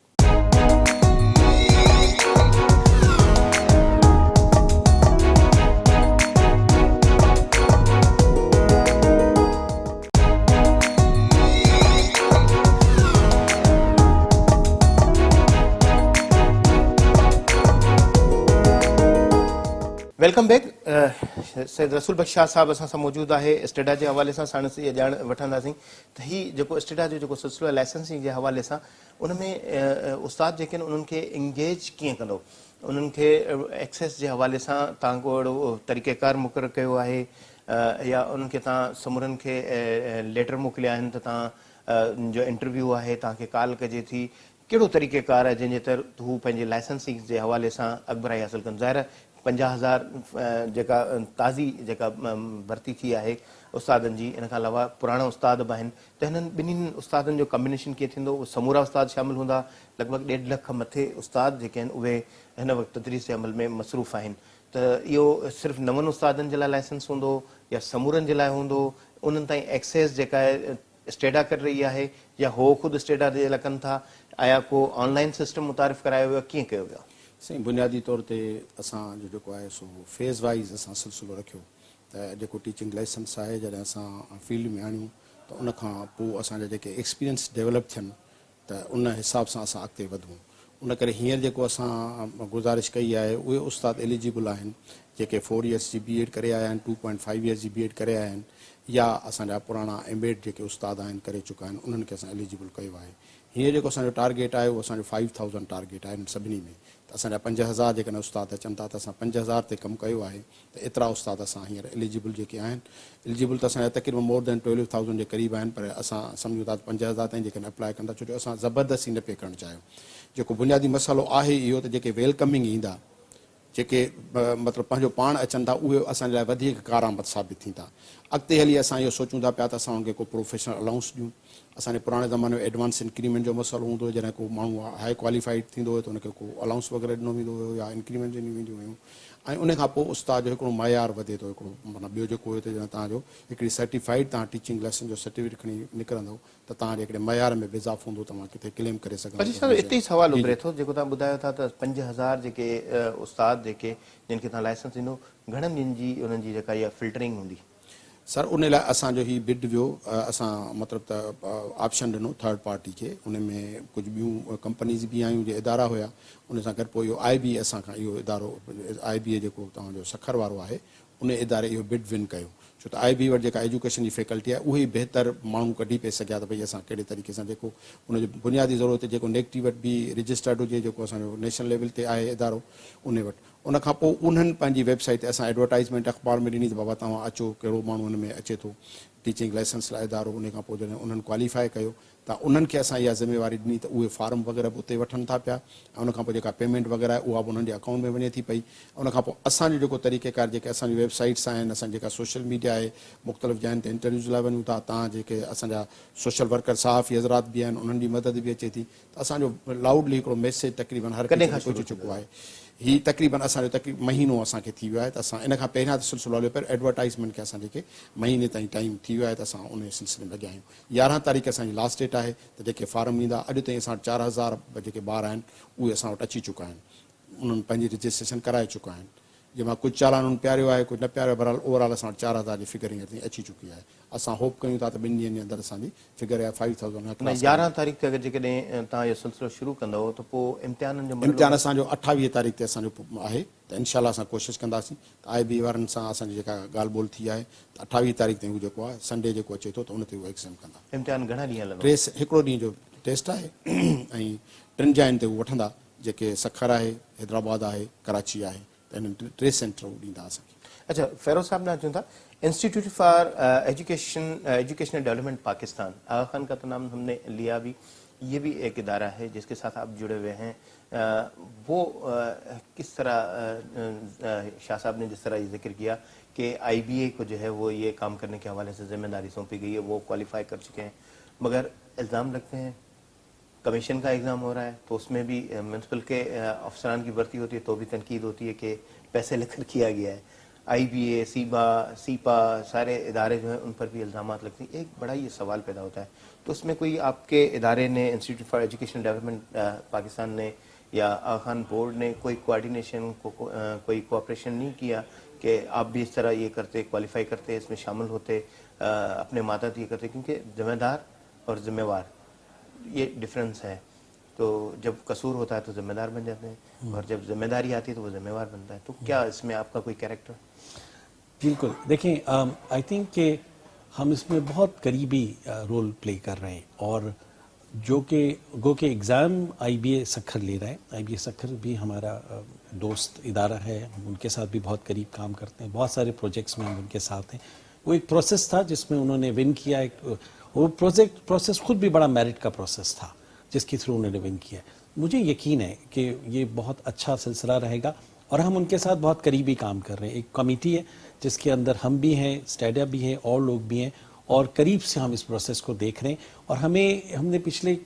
Speaker 1: Welcome back. Syed Rasool Bakhsh Shah साहब असां सां मौजूदु आहे. स्टेडा जे हवाले सां साण इहा ॼाण वठंदासीं त हीउ जेको स्टेडा जो जेको सिलसिलो आहे लाइसेंसिंग जे हवाले सां उन में उस्ताद जेके आहिनि उन्हनि खे इंगेज कीअं कंदो, उन्हनि खे एक्सेस जे हवाले सां तव्हां को अहिड़ो तरीक़ेकार मुक़ररु कयो आहे या उन्हनि खे तव्हां समूरनि खे लेटर मोकिलिया आहिनि त तव्हां जो इंटरव्यू आहे तव्हांखे कॉल कजे थी, कहिड़ो तरीक़ेकार आहे जंहिंजे तहत हू पंहिंजे लाइसेंसिंग जे हवाले सां अॻिभराई हासिल कनि. ज़ाहिर 50,000 जेका ताज़ी जेका भर्ती थी आहे उस्तादनि जी, इन खां अलावा पुराणा उस्ताद बि आहिनि, त हिननि ॿिन्हिनि उस्तादनि जो कॉम्बिनेशन कीअं थींदो. उहे समूरा उस्ताद शामिल हूंदा, लॻभॻि 1.5 लख खां मथे उस्ताद जेके आहिनि उहे हिन वक़्तु तदरीस जे अमल में मसरूफ़ आहिनि. त इहो सिर्फ़ु नवनि उस्तादनि जे लाइ लाइसेंस हूंदो या समूरनि जे लाइ हूंदो, उन्हनि ताईं एक्सेस जेका आहे स्टेडा करे रही आहे या हो ख़ुदि स्टेडा जे लाइ कनि था, आया को ऑनलाइन सिस्टम मुतारिफ़ करायो वियो, कीअं कयो वियो.
Speaker 2: साईं बुनियादी तौर ते असांजो जेको आहे सो फेज़ वाइज़ असां सिलसिलो रखियो त जेको टीचिंग लाइसेंस आहे जॾहिं असां फील्ड में आणियूं त उन खां पोइ असांजा जेके एक्सपीरियंस डेवलप थियनि त उन हिसाब सां असां अॻिते वधूं. उन करे हींअर जेको असां गुज़ारिश कई आहे उहे उस्ताद एलिजिबल आहिनि जेके 4 इयर्स जी बी एड करे आया आहिनि, 2.5 इयर्स जी बी एड करे आया आहिनि, या असांजा पुराणा एमएड जेके उस्ताद आहिनि करे चुका आहिनि उन्हनि खे असां एलिजिबल कयो आहे. हींअर जेको असांजो टारगेट आहे उहो असांजो 5,000 टारगेट आहे सभिनी में. त असांजा 5,000 जेकॾहिं उस्ताद अचनि था त असां 5,000 ते कमु कयो आहे. त एतिरा उस्ताद असां हींअर एलिजिबल जेके आहिनि, एलिजिबल त असांजा तक़रीबन मोर देन 12,000 जे क़रीब आहिनि, पर असां सम्झूं था 5,000 ताईं जेकॾहिं अप्लाई कंदा, छो जो असां ज़बरदस्ती न पे करणु चाहियूं. जेको बुनियादी मसालो आहे इहो त जेके वेलकमिंग ईंदा, जेके मतिलबु पंहिंजो पाण अचनि था उहे असांजे लाइ वधीक कारआमद साबित थींदा. अॻिते हली असां इहो सोचूं था पिया त असां उनखे को प्रोफेशनल अलाउंस ॾियूं. असांजे पुराणे ज़माने में एडवांस इंक्रीमेंट जो मसइलो हूंदो हुओ, जॾहिं को माण्हू हाई क्वालिफाइड थींदो हुयो त उनखे को अलाउंस वग़ैरह ॾिनो वेंदो हुयो या इंक्रीमेंट ॾिनी वेंदियूं हुयूं. ऐं उन खां पोइ उस्ताद जो हिकिड़ो मयार वधे थो, हिकिड़ो मतिलबु ॿियो जेको हुयो त ॼण तव्हांजो हिकिड़ी सर्टिफाइड तव्हां टीचिंग लाइसेंस जो सर्टिफिकेट खणी निकिरंदो त तव्हांजे हिकिड़े मयार में बि इज़ाफ़ो हूंदो, तव्हां किथे क्लेम करे सघंदा.
Speaker 1: हिते ई सवाल उभिरे थो जेको तव्हां ॿुधायो था त 5,000 जेके उस्ताद जेके जिन खे तव्हां लाइसेंस ॾिनो, घणनि ॾींहंनि जी उन्हनि जी जेका इहा फिल्टरिंग हूंदी.
Speaker 2: सर उन लाइ असांजो ही बिड वियो असां मतिलबु त ऑप्शन ॾिनो थर्ड पार्टी खे उन में कुझु ॿियूं कंपनीज़ बि आहियूं जे इदारा हुया उन सां गॾु पोइ इहो IB असांखां इहो इदारो IB जेको तव्हांजो सखर वारो आहे उन इदारे इहो बिड विन कयो छो त IB वटि जेका एजुकेशन जी फैकल्टी आहे उहे ई बहितर माण्हू कढी पिए सघिया त भई असां कहिड़े तरीक़े सां जेको उनजो बुनियादी ज़रूरत जेको नेगेटिव वटि बि रजिस्टर्ड हुजे जेको असांजो नेशनल लेवल ते आहे इदारो उन वटि उन खां पोइ उन्हनि पंहिंजी वेबसाइट ते असां एडवर्टाइज़मेंट अख़बार में ॾिनी त बाबा तव्हां अचो कहिड़ो माण्हू हुन में अचे थो टीचिंग लाइसेंस लाइ इदारो उन खां पोइ जॾहिं उन्हनि क्वालीफाई कयो त उन्हनि खे असां इहा ज़िम्मेवारी ॾिनी त उहे फार्म वग़ैरह बि उते वठनि था पिया ऐं उन खां पोइ जेका पेमेंट वग़ैरह आहे उहा बि उन्हनि जे अकाउंट में वञे थी पई ऐं उन खां पोइ असांजो जेको तरीक़ेकार जेके असांजी वेबसाइट्स आहिनि असांजी जेका सोशल मीडिया आहे मुख़्तलिफ़ जॻहियुनि ते इंटरव्यूज़ लाइ वञूं था तव्हां जेके असांजा सोशल वर्कर सहाफ़ी हज़रात बि आहिनि उन्हनि जी मदद बि अचे थी त असांजो लाउडली हिकिड़ो मैसेज तक़रीबन हर कंहिं खे पहुची चुको आहे ही तक़रीबन असांजो महीनो असांखे थी वियो आहे त असां इन खां पहिरियां त सिलसिलो हलियो पर एडवर्टाइज़मेंट खे असां जेके महीने ताईं टाइम थी वियो आहे त असां उन सिलसिले में लॻिया आहियूं 11 तारीख़ असांजी लास्ट डेट आहे त जेके फार्म ईंदा अॼु ताईं असां 4000 जेके ॿार आहिनि उहे असां वटि अची चुका आहिनि उन्हनि पंहिंजी रजिस्ट्रेशन कराए चुका आहिनि जंहिंमां कुझु चालान उन्हनि पियारियो आहे कुझु न पियारियो बहरहाल ओवरऑल असां वटि 4000 जी फिगर हींअर ताईं अची चुकी आहे असां होप कयूं था त 2 ॾींहंनि जे अंदरि असांजी फिगर आहे 5000
Speaker 1: 11 तारीख़ ते अगरि जेकॾहिं तव्हां इहो सिलसिलो शुरू कंदव त पोइ इम्तिहाननि जो
Speaker 2: इम्तिहान असांजो 28 तारीख़ ते असांजो आहे त इनशाला असां कोशिशि कंदासीं त IB वारनि सां असांजी जेका ॻाल्हि ॿोल थी आहे त 28 तारीख़ ताईं उहो जेको आहे संडे जेको अचे थो त उन ते उहो एग्ज़ाम कंदा
Speaker 1: इम्तिहान घणा ॾींहं हलंदो
Speaker 2: हिकिड़ो ॾींहं जो टेस्ट आहे ऐं 3 जायुनि ते उहो वठंदा जेके सखर आहे हैदराबाद आहे कराची आहे त इन्हनि 3 सेंटर ॾींदा असांखे
Speaker 1: अच्छा फेरोज साहब ने अचूं था institute for educational development Pakistan Aga Khan का तो नाम हमने लिया भी ये भी एक इदारा है जिसके साथ आप जुड़े हुए हैं वो किस तरह शाह साहब ने जिस तरह ये जिक्र किया कि IBA को जो है वो ये काम करने के हवाले से जिम्मेदारी सौंपी गई है वो क्वालिफाई कर चुके हैं मगर इल्ज़ाम लगते हैं कमीशन का एग्ज़ाम हो रहा है तो उसमें भी म्यूनसिपल के अफसरान की भर्ती होती है तो भी तनकीद होती है कि पैसे लेकर किया गया है IBA सीपा सारे इदारे जो हैं उन पर भी इल्ज़ामात लगते हैं एक बड़ा ये सवाल पैदा होता है तो उसमें कोई आपके इदारे ने institute for educational development Pakistan ने या आगा खान बोर्ड ने कोई कोऑर्डिनेशन कोई कोऑपरेशन नहीं किया कि आप भी इस तरह ये करते क्वालिफाई करते इसमें शामिल होते अपने मातहत ये करते क्योंकि जिम्मेदार और जिम्मेवार ये डिफरेंस है तो जब कसूर होता है तो जिम्मेदार बन जाते हैं और जब जिम्मेदारी आती है तो वो जिम्मेवार बनता है तो क्या इसमें आपका कोई कैरेक्टर
Speaker 3: बिल्कुल देखिए आई थिंक कि हम इसमें बहुत करीबी रोल प्ले कर रहे हैं और जो कि एग्ज़ाम IBA सखर ले रहा है IBA सखर भी हमारा दोस्त इदारा है हम उनके साथ भी बहुत करीब काम करते हैं बहुत सारे प्रोजेक्ट्स में हम उनके साथ हैं वो एक प्रोसेस था जिसमें उन्होंने विन किया वो प्रोसेस खुद भी बड़ा मेरिट का प्रोसेस था जिसके थ्रू उन्होंने विन किया मुझे यकीन है कि ये बहुत अच्छा सिलसिला रहेगा और हम उनके साथ बहुत करीबी काम कर रहे हैं एक कमेटी है जिसके अंदर हम भी हैं स्टेडिया भी हैं और लोग भी हैं और करीब से हम इस प्रोसेस को देख रहे हैं और हमने पिछले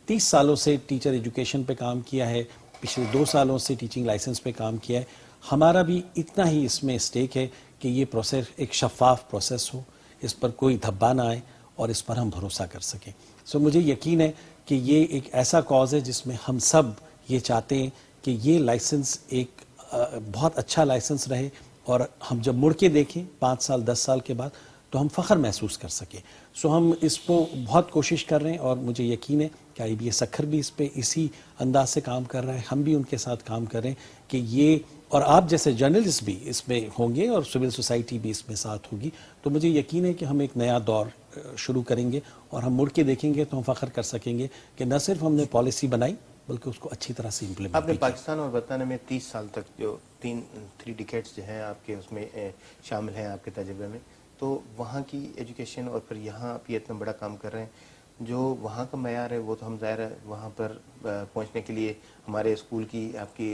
Speaker 3: 30 सालों से टीचर एजुकेशन पे काम किया है पिछले 2 सालों से टीचिंग लाइसेंस पे काम किया है हमारा भी इतना ही इसमें स्टेक है कि ये प्रोसेस एक शफाफ प्रोसेस हो इस पर कोई धब्बा ना आए और इस पर हम भरोसा कर सकें सो मुझे यकीन है कि ये एक ऐसा कॉज है जिसमें हम सब ये चाहते हैं कि ये लाइसेंस एक बहुत अच्छा लाइसेंस रहे और हम जब मुड़ के देखें 5 साल 10 साल के बाद तो हम फ़ख्र महसूस कर सकें सो हम इसको बहुत कोशिश कर रहे हैं और मुझे यकीन है कि IBA सखर भी इस पे इसी अंदाज से काम कर रहा है हम भी उनके साथ काम कर रहे हैं कि ये और आप जैसे जर्नलिस्ट भी इसमें होंगे और सिविल सोसाइटी भी इसमें साथ होगी तो मुझे यकीन है कि हम एक नया दौर शुरू करेंगे और हम मुड़ के देखेंगे तो हम फ़ख्र कर सकेंगे कि न सिर्फ हमने पॉलिसी बनाई बल्कि उसको अच्छी तरह से इम्प्लीमेंट
Speaker 1: आपने पाकिस्तान और बरतानिया में 30 साल तक जो 3 डिकेड्स जो हैं आपके उसमें शामिल हैं आपके तजुर्बे में तो वहाँ की एजुकेशन और फिर यहाँ आप ये इतना बड़ा काम कर रहे हैं जो वहाँ का मयार है वो तो हम ज़ाहिर है वहाँ पर पहुँचने के लिए हमारे स्कूल की आपकी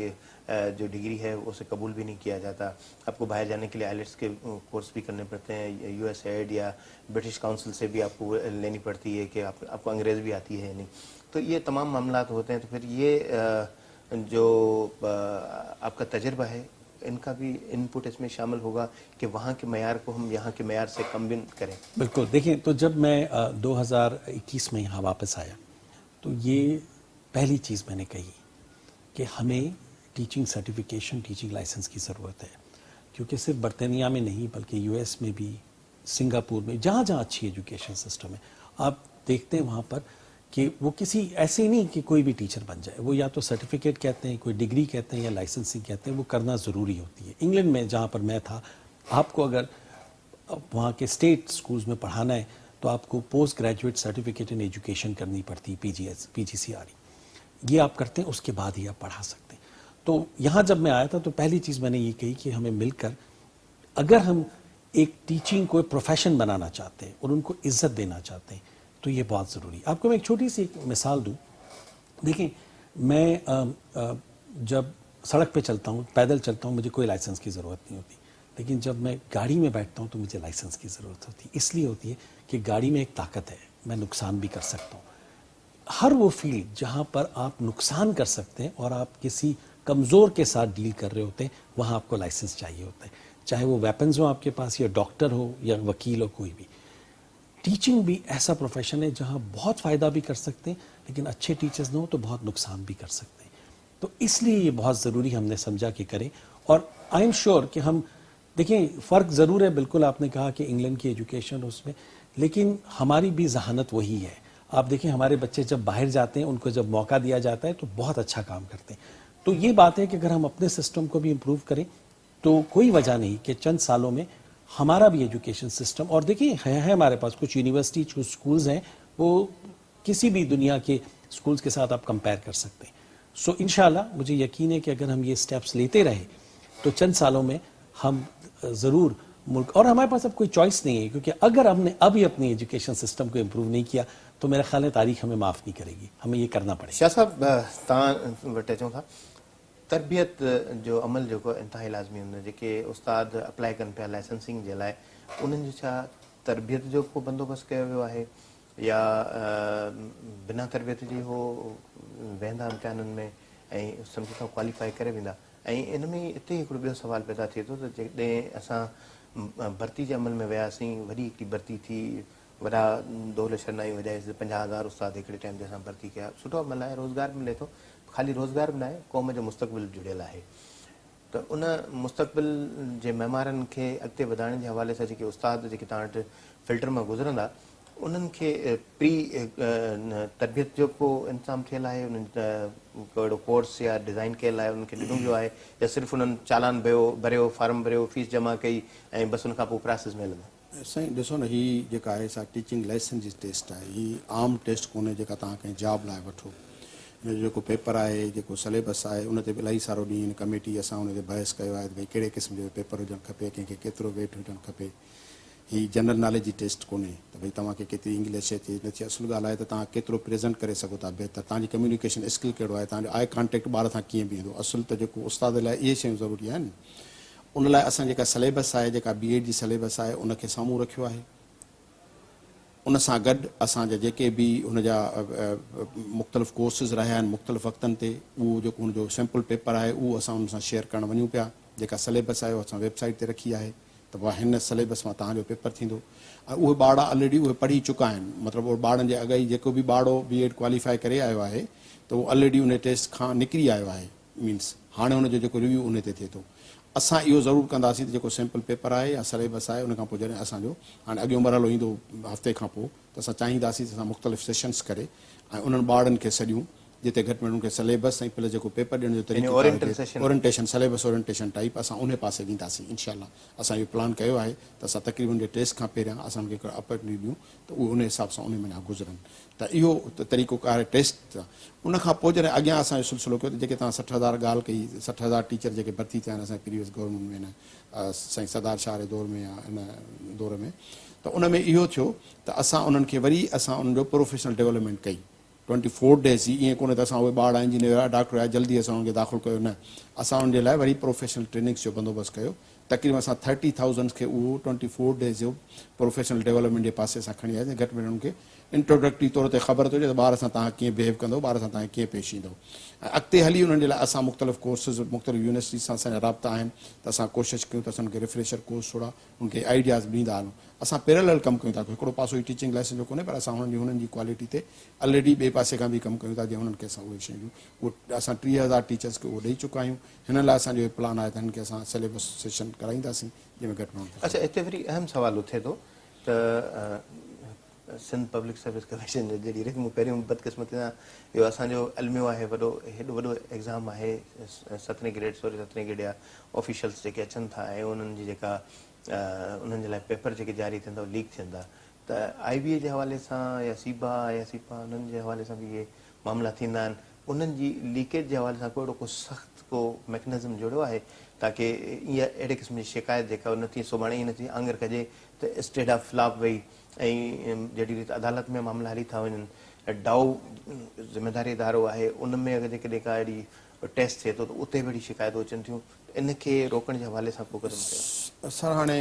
Speaker 1: जो डिग्री है उसे कबूल भी नहीं किया जाता आपको बाहर जाने के लिए IELTS के कोर्स भी करने पड़ते हैं USAID या ब्रिटिश काउंसिल से भी आपको लेनी पड़ती है कि आपको अंग्रेज़ भी आती है नहीं तो ये तमाम मामलात होते हैं तो फिर ये जो आपका तजर्बा है इनका भी इनपुट इसमें शामिल होगा कि वहाँ के मयार को हम यहाँ के मयार से कम बिन करें
Speaker 3: बिल्कुल देखिए तो जब मैं 2021 में यहाँ वापस आया तो ये पहली चीज़ मैंने कही कि हमें टीचिंग सर्टिफिकेशन टीचिंग लाइसेंस की ज़रूरत है क्योंकि सिर्फ बरतानिया में नहीं बल्कि US में भी सिंगापुर में, जहाँ जहाँ अच्छी एजुकेशन सिस्टम है, आप देखते हैं वहाँ पर कि वो किसी ऐसे ही नहीं कि कोई भी टीचर बन जाए, वो या तो सर्टिफिकेट कहते हैं, कोई डिग्री कहते हैं या लाइसेंसिंग कहते हैं, वो करना ज़रूरी होती है। इंग्लैंड में जहाँ पर मैं था, आपको अगर वहाँ के स्टेट स्कूल्स में पढ़ाना है तो आपको post graduate certificate in education करनी पड़ती है, PGCRE। ये आप करते हैं, उसके बाद ही आप पढ़ा सकते हैं। तो यहाँ जब मैं आया था तो पहली चीज़ मैंने ये कही कि हमें मिलकर, अगर हम एक टीचिंग को प्रोफेशन बनाना चाहते हैं और उनको इज्जत देना चाहते हैं तो ये बहुत ज़रूरी है। आपको मैं एक छोटी सी एक मिसाल दूँ। देखिए, मैं जब सड़क पे चलता हूँ, पैदल चलता हूँ, मुझे कोई लाइसेंस की ज़रूरत नहीं होती, लेकिन जब मैं गाड़ी में बैठता हूँ तो मुझे लाइसेंस की ज़रूरत होती है। इसलिए होती है कि गाड़ी में एक ताकत है, मैं नुकसान भी कर सकता हूँ। हर वो फील्ड जहाँ पर आप नुकसान कर सकते हैं और आप किसी कमज़ोर के साथ डील कर रहे होते हैं, वहाँ आपको लाइसेंस चाहिए होता है, चाहे वो वेपन्स हो आपके पास, या डॉक्टर हो या वकील हो, कोई भी। टीचिंग भी ऐसा प्रोफेशन है जहाँ बहुत फ़ायदा भी कर सकते हैं, लेकिन अच्छे टीचर्स ना हो तो बहुत नुकसान भी कर सकते हैं। तो इसलिए ये बहुत ज़रूरी हमने समझा कि करें। और आई एम श्योर कि हम देखिए, फ़र्क ज़रूर है, बिल्कुल आपने कहा कि इंग्लैंड की एजुकेशन उसमें, लेकिन हमारी भी जहानत वही है। आप देखिए, हमारे बच्चे जब बाहर जाते हैं, उनको जब मौका दिया जाता है तो बहुत अच्छा काम करते हैं। तो ये बात है कि अगर हम अपने सिस्टम को भी इम्प्रूव करें तो कोई वजह नहीं कि चंद सालों में हमारा भी एजुकेशन सिस्टम, और देखिए है हमारे पास कुछ यूनिवर्सिटी, कुछ स्कूल्स हैं, वो किसी भी दुनिया के स्कूल्स के साथ आप कंपेयर कर सकते हैं। सो इंशाल्लाह मुझे यकीन है कि अगर हम ये स्टेप्स लेते रहे तो चंद सालों में हम ज़रूर मुल्क, और हमारे पास अब कोई चॉइस नहीं है, क्योंकि अगर हमने अभी अपनी एजुकेशन सिस्टम को इम्प्रूव नहीं किया तो मेरा ख्याल है तारीख हमें माफ़ नहीं करेगी, हमें ये करना पड़ेगा।
Speaker 1: शाह साहब, तव्हां वटि अचूं था, तरबियत जो अमल जेको इंतहाई लाज़मी हूंदो, जेके उस्ताद अप्लाई कनि पिया लाइसेंसिंग जे लाइ, उन्हनि जो छा तरबियत जो को बंदोबस्तु कयो वियो आहे, या बिना तरबियत जी हो वेंदा इम्तिहाननि में ऐं सम्झि खां क्वालिफाई करे वेंदा? ऐं इन में हिते हिकिड़ो ॿियो सुवाल पैदा थिए थो त जॾहिं असां भर्ती जे अमल में वियासीं, वॾी हिकिड़ी भर्ती थी, वॾा दौल शरनायूं वॼाइसीं, 50,000 उस्ताद हिकिड़े टाइम ते असां भर्ती कया, सुठो अमल आहे, रोज़गार मिले थो, ख़ाली रोज़गार बि न आहे, क़ौम जो मुस्तक़बिल जुड़ियल आहे। त उन मुस्तक़बिल जे मेमारनि खे अॻिते वधाइण जे हवाले सां जेके उस्ताद जेके तव्हां वटि फिल्टर मां गुज़रंदा, उन्हनि खे प्री तरबियत जो को इंतज़ाम थियल आहे, उन्हनि को अहिड़ो कोर्स या डिज़ाइन कयल आहे, उन्हनि खे ॾिनो वियो आहे, या सिर्फ़ु उन्हनि चालान भरियो, फार्म भरियो, फीस जमा कई ऐं बसि उन खां पोइ प्रोसेस में हलंदो?
Speaker 2: साईं ॾिसो न, हीअ जेका आहे सा टीचिंग लाइसेंस जी टेस्ट आहे, हीअ आम टेस्ट कोन्हे जेका तव्हां कंहिं जॉब लाइ वठो। हिन जो जेको पेपर आहे, जेको सिलेबस आहे, उन ते बि इलाही सारो ॾींहुं हिन कमेटी असां उन ते बहस कयो आहे त भई कहिड़े क़िस्म जो पेपर हुजणु खपे, कंहिंखे केतिरो वेट हुजणु खपे। हीअ जनरल नॉलेज जी टेस्ट कोन्हे त भई तव्हांखे केतिरी इंग्लिश अचे नथी। असुल ॻाल्हि आहे त तव्हां केतिरो प्रेज़ेंट करे सघो था बहितर, तव्हांजी कम्युनिकेशन स्किल कहिड़ो आहे, तव्हांजो आई कॉन्टेक्ट ॿार सां कीअं बीहंदो। असुल त जेको उस्ताद लाइ इहे शयूं ज़रूरी आहिनि। उन लाइ असां जेका सिलेबस आहे, जेका BEd जी सिलेबस आहे, उनखे साम्हूं रखियो आहे। उन सां गॾु असांजा जेके बि हुनजा मुख़्तलिफ़ कोर्सिस रहिया आहिनि मुख़्तलिफ़ वक़्तनि ते, उहो जेको हुनजो सैम्पल पेपर आहे उहो असां उन सां शेयर करणु वञूं पिया। जेका सिलेबस आहे उहो असां वेबसाइट ते रखी आहे त उहा हिन सिलेबस मां तव्हांजो पेपर थींदो। ऐं उहे ॿार ऑलरेडी उहे पढ़ी चुका आहिनि, मतिलबु उहे ॿारनि जे अॻु ई जेको बि ॿारो BEd क्वालिफाई करे आयो आहे त उहो ऑलरेडी उन टेस्ट खां निकिरी आयो आहे। मीन्स हाणे हुनजो जेको रिव्यू उन ते थिए थो। असां इहो ज़रूरु कंदासीं त जेको सैम्पल पेपर आहे या सिलेबस आहे, उन खां पोइ जॾहिं असांजो हाणे अॻियो मरहलो ईंदो हफ़्ते खां पोइ, त असां चाहींदासीं त असां मुख़्तलिफ़ सेशन्स करे ऐं उन्हनि ॿारनि खे सॼियूं जिते घटि में उनखे सिलेबस ऐं प्लस जेको पेपर ॾियण जो तरीक़ो, ओरिएंटेशन सिलेबस ओरिएंटेशन टाइप असां उन पासे ॾींदासीं इंशाल्लाह। असां इहो प्लान कयो आहे त असां तक़रीबन जे टेस्ट खां पहिरियां असां उनखे हिकिड़ो अपॉर्चुनिटी ॾियूं त उहे उन हिसाब सां उन में गुज़रनि। त इहो तरीक़ोकार टेस्ट। उन खां पोइ जॾहिं अॻियां असांजो सिलसिलो कयो त जेके तव्हां 60,000 ॻाल्हि कई, 60,000 टीचर जेके भर्ती थिया आहिनि असांजे प्रीवियस गवर्नमेंट में, न साईं सरदार शाह जे दौर में या इन दौर में, त उन में इहो थियो त असां उन्हनि खे वरी असां उनजो प्रोफेशनल डेवलपमेंट कई 24 डेज़। ईअं कोन्हे त असां उहे ॿार इंजीनियर आहे, डॉक्टर आहे, जल्दी असां उनखे दाख़िल कयो, न, असां उनजे लाइ वरी प्रोफेशनल ट्रेनिंग्स जो बंदोबस्तु कयो। तक़रीबन असां 30,000 खे उहो 24 डेज़ जो प्रोफेशनल डेवलपमेंट जे पासे असां खणी आयासीं। घटि में घटि उनखे इंट्रोडक्टरी तौर ते ख़बर थो हुजे त ॿार सां तव्हां कीअं बिहेव कंदो, ॿार सां तव्हां कीअं पेश ईंदो। ऐं अॻिते हली उन्हनि जे लाइ असां मुख़्तलिफ़ कोर्सिस मुख़्तलिफ़ यूनिवर्सिटी सां असांजा राब्ता आहिनि, त असां कोशिशि कयूं त असां उनखे रिफ्रेशर कोर्स थोरा उनखे आइडियाज़ ॾींदा हलूं। असां पैरेलल कमु कयूं था, हिकिड़ो पासो ई टीचिंग लाइसेंस जो कोन्हे, पर असां हुननि जी क्वालिटी ते ऑलरेडी ॿिए पासे खां बि कमु कयूं था, जीअं हुननि खे असां उहे शयूं उहो असां 30,000 टीचर्स खे उहो ॾेई चुका आहियूं। हिन लाइ असांजो इहो प्लान आहे त हिन खे असां सिलेबस सेशन कराईंदासीं जंहिंमें घटि में घटि।
Speaker 1: अच्छा, हिते वरी अहम सवाल उथे थो सिंध पब्लिक सर्विस कमीशन जो जहिड़ी रक़म पहिरियों बदकिस्मती सां इहो असांजो अलमियो आहे वॾो हेॾो वॾो एग्ज़ाम आहे 17वीं ग्रेड 17वीं ग्रेड जा ऑफिशियल्स जेके अचनि था ऐं उन्हनि जी जेका उन्हनि जे लाइ पेपर जेके जारी थींदा उहे लीक थींदा त IBA जे हवाले सां या सीबा या सीपा उन्हनि जे हवाले सां बि इहे मामला थींदा आहिनि उन्हनि जी लीकेज जे हवाले सां को सख़्तु को मैकेनिज़म जोड़ियो आहे ताकी ईअं अहिड़े क़िस्म जी शिकायत जेका नथी सुभाणे ई नथी आङुर कजे त स्टेट ऑफ फ्लॉप वई ऐं जहिड़ी रीति अदालत में मामला हली था वञनि डाउ ज़िम्मेदारी इदारो आहे उन में अगरि जेकॾहिं का अहिड़ी टेस्ट थिए थो त उते बि अहिड़ी शिकायतूं अचनि थियूं इनखे रोकण जे हवाले सां को क़दम कयो
Speaker 2: सर हाणे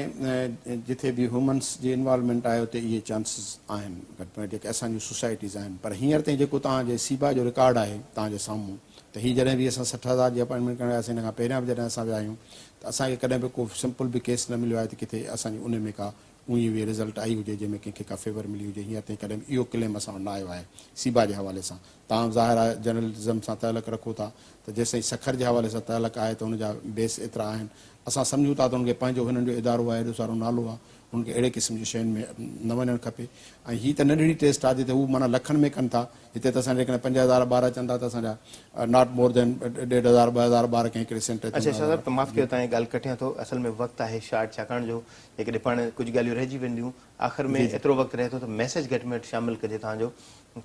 Speaker 2: जिथे बि ह्यूमन्स जी इन्वॉल्वमेंट आहे उते इहे चांसिस आहिनि घटि में घटि जेके असांजियूं सोसाइटीज़ आहिनि पर हींअर ताईं जेको तव्हांजे सीबा जो रिकॉर्ड आहे तव्हांजे साम्हूं त हीअ जॾहिं बि असां 60,000 जी अपॉइंटमेंट करण वियासीं हिन खां पहिरियां बि जॾहिं असां विया आहियूं त असांखे कॾहिं बि को सिंपल बि केस न मिलियो आहे त किथे असांजी उन में का उही बि रिज़ल्ट आई हुजे जंहिंमें कंहिंखे का फेवर मिली हुजे हींअर ताईं कॾहिं इहो क्लेम असां वटि न आयो आहे सीबा जे हवाले सां तव्हां ज़ाहिर आहे जर्नलिज़म सां तअलुक़ रखो था त जेसिताईं सखर जे हवाले सां तअलुक़ आहे त हुनजा बेस एतिरा आहिनि असां सम्झूं था त हुनखे पंहिंजो हिननि जो इदारो आहे एॾो सारो नालो आहे हुनखे अहिड़े क़िस्म जी शयुनि में न वञणु खपे ऐं हीअ त नंढड़ी टेस्ट आहे जिते हू माना लखनि में कनि था हिते त असां जेकॾहिं 5,000 ॿार अचनि था त असांजा नॉट मोर देन 1,500 2,000 ॿार कंहिं हिकिड़े सेंटर
Speaker 1: अच्छा साहिब त माफ़ कयो तव्हांजी ॻाल्हि कटियां थो असल में वक़्तु आहे शार्ट छाकाणि जो जेकॾहिं पाण कुझु ॻाल्हियूं रहिजी वेंदियूं आख़िर में एतिरो वक़्तु रहे थो त मैसेज घटि में घटि शामिलु कजे तव्हांजो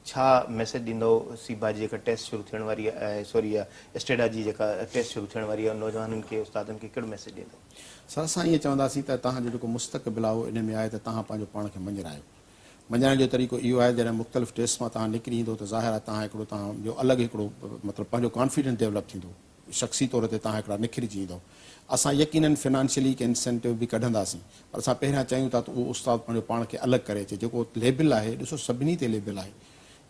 Speaker 1: छा मैसेज ॾींदो सीबा जी जेका टेस्ट शुरू थियण वारी आहे सॉरी स्टेडा जी जेका टेस्ट शुरू थियण वारी आहे नौजवाननि खे उस्तादनि खे कहिड़ो मैसेज ॾींदो
Speaker 2: सर असां ईअं चवंदासीं त तव्हांजो जेको मुस्तक़बिल आहे उहो इन में आहे त तव्हां पंहिंजो पाण खे मञरायो मञण जो तरीक़ो इहो आहे जॾहिं मुख़्तलिफ़ टेस्ट मां तव्हां निकिरी ईंदो त ज़ाहिर आहे तव्हां हिकिड़ो तव्हांजो अलॻि हिकिड़ो मतिलबु पंहिंजो कॉन्फिडेंस डेवलप थींदो शख़्सी तौर ते तव्हां हिकिड़ा निखिरिजी ईंदो असां यकीनन फिनांशियली के इंसेंटिव बि कढंदासीं पर असां पहिरियां चाहियूं था त उहो उस्ताद पंहिंजो पाण खे अलॻि करे अचे जेको लेबिल आहे ॾिसो सभिनी ते लेबिल आहे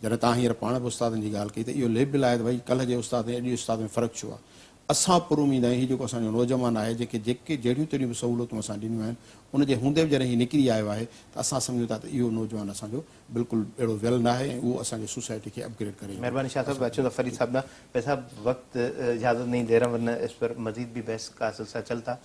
Speaker 2: जॾहिं तव्हां हींअर पाण बि उस्तादनि जी ॻाल्हि कई त इहो लेबिल आहे त भई कल्ह जे उस्ताद ऐं अॼु उस्ताद में फ़र्क़ु छो आहे असां पुरुम ईंदा आहियूं हीउ जेको असांजो नौजवान आहे जेके जहिड़ियूं तहिड़ियूं बि सहूलियतूं असां ॾिनियूं आहिनि उनजे हूंदे बि जॾहिं हीउ निकिरी आयो आहे त असां सम्झूं था त इहो नौजवान असांजो बिल्कुलु अहिड़ो वेल न आहे ऐं उहो असांजी सोसाइटी खे अपग्रेड करे
Speaker 1: मेहरबानी शाह साहब अचो त फरीद साहब ना भाई साहब वक्त इजाज़त नहीं दे रहा वरना इस पर मजीद भी बहस का सिलसिला चलता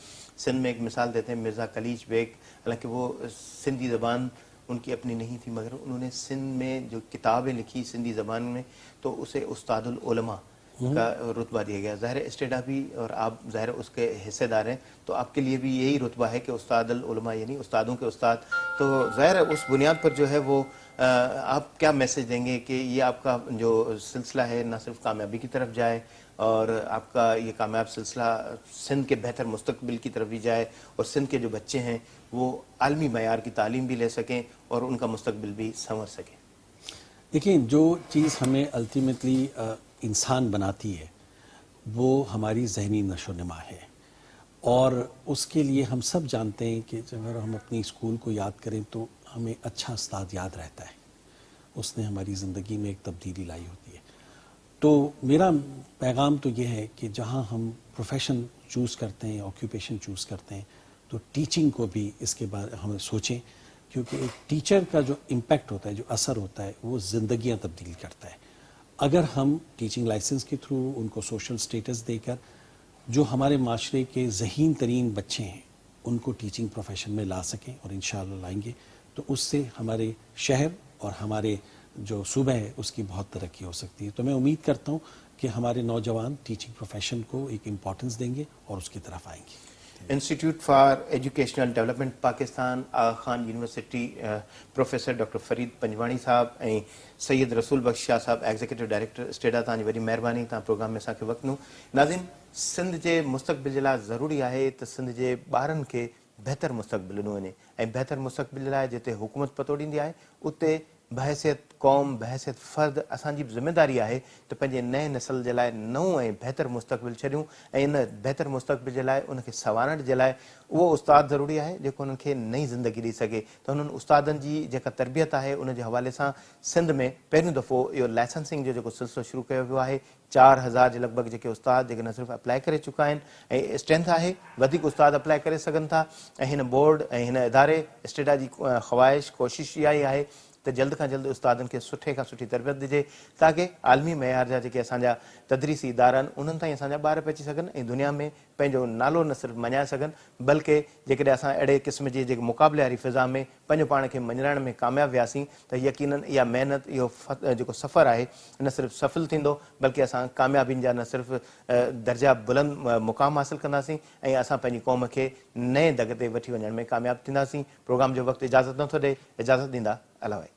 Speaker 1: सिंध में एक मिसाल देते हैं मिर्ज़ा कलीज बेग हालांकि वो सिंधी ज़बान उनकी अपनी नहीं थी मगर उन्होंने सिंध में जो किताबें लिखी सिंधी ज़बान में तो उसे उस्तादुल उलमा का रुतबा दिया गया ज़ाहिर स्टेडा भी और आप ज़ाहिर उसके हिस्सेदार हैं तो आपके लिए भी यही रुतबा है कि उस्तादुल उलमा यानी उस्तादों के उस्ताद तो ज़ाहिर उस बुनियाद पर जो है वो आप क्या मैसेज देंगे कि ये आपका जो सिलसिला है ना सिर्फ कामयाबी की तरफ जाए और आपका ये कामयाब सिलसिला सिंध के बेहतर मुस्तकबिल की तरफ भी जाए और सिंध के जो बच्चे हैं वो आलमी मयार की तालीम भी ले सकें और उनका मुस्तकबिल भी संवर सकें
Speaker 3: देखिए जो चीज़ हमें अल्टीमेटली इंसान बनाती है वो हमारी जहनी नशो नमा है और उसके लिए हम सब जानते हैं कि अगर हम अपनी स्कूल को याद करें तो हमें अच्छा उस्ताद याद रहता है उसने हमारी ज़िंदगी में एक तब्दीली लाई होती है तो मेरा पैगाम तो ये है कि जहाँ हम प्रोफेशन चूज़ करते हैं ऑक्यूपेशन चूज़ करते हैं तो टीचिंग को भी इसके बारे हम सोचें क्योंकि एक टीचर का जो इम्पैक्ट होता है जो असर होता है वो ज़िंदगियाँ तब्दील करता है अगर हम टीचिंग लाइसेंस के थ्रू उनको सोशल स्टेटस देकर जो हमारे माशरे के ज़हीन तरीन बच्चे हैं उनको टीचिंग प्रोफेशन में ला सकें और इंशाअल्लाह लाएंगे तो उससे हमारे शहर और हमारे जो सूबा है उसकी बहुत तरक्की हो सकती है तो मैं उम्मीद करता हूँ कि हमारे नौजवान टीचिंग प्रोफेशन को एक इम्पॉर्टेंस देंगे और उसकी तरफ आएंगे
Speaker 1: institute for educational development Pakistan Aga Khan university professor doctor Farid Panjwani साहब ऐं सैयद रसूल बख्श शाह साहब एग्जीक्यूटिव डायरेक्टर स्टेडा तव्हांजी वॾी महिरबानी तव्हां प्रोग्राम में असांखे वक़्तु ॾिनो नाज़रीन सिंध जे मुस्तक़बिल जे लाइ ज़रूरी आहे त सिंध जे ॿारनि खे बहितर मुस्तक़बिल ॾिनो वञे ऐं बहितर मुस्तक़बिल जे लाइ जिते हुकूमत पतो ॾींदी आहे उते बहसियत क़ौम बहसियत फ़र्द असांजी ज़िम्मेदारी आहे त पंहिंजे नए नसल जे लाइ नओं ऐं बहितर मुस्तक़बिल छॾियूं ऐं इन बहितर मुस्तक़बिल जे लाइ उनखे संवारण जे लाइ उहो उस्ताद ज़रूरी आहे जेको उन्हनि खे नई ज़िंदगी ॾेई सघे त हुननि उस्तादनि जी जेका तरबियत आहे उन जे हवाले सां सिंध में पहिरियों दफ़ो इहो लाइसेंसिंग जो जेको सिलसिलो शुरू कयो वियो आहे 4,000 जे लॻभॻि जेके उस्ताद जेके न सिर्फ़ु अप्लाई करे चुका आहिनि ऐं स्ट्रेंथ आहे वधीक उस्ताद अप्लाई करे सघनि था ऐं हिन बोर्ड ऐं हिन इदारे स्टेडा जी ख़्वाहिश कोशिशि इहा ई आहे त जल्द खां जल्द उस्तादनि खे सुठे खां सुठी तरबियत ॾिजे ताकी आलमी मयार जा जेके असांजा तदरीसी इदारा आहिनि उन्हनि ताईं असांजा ॿार पहुची सघनि ऐं दुनिया में पंहिंजो नालो न सिर्फ़ु मञाए सघनि बल्कि जेकॾहिं असां अहिड़े क़िस्म जी जेके मुक़ाबले वारी फ़िज़ा में पंहिंजो पाण खे मञाइण में कामयाबु वियासीं त यकीनन इहा महिनत इहो जेको सफ़र आहे न सिर्फ़ु सफल थींदो बल्कि असां कामयाबियुनि जा न सिर्फ़ु दर्जा बुलंद मुक़ाम हासिल कंदासीं ऐं असां पंहिंजी क़ौम खे नए दग ते वठी वञण में कामयाबु थींदासीं। प्रोग्राम जो वक़्तु इजाज़त नथो ॾे, इजाज़त ॾींदा अलाह।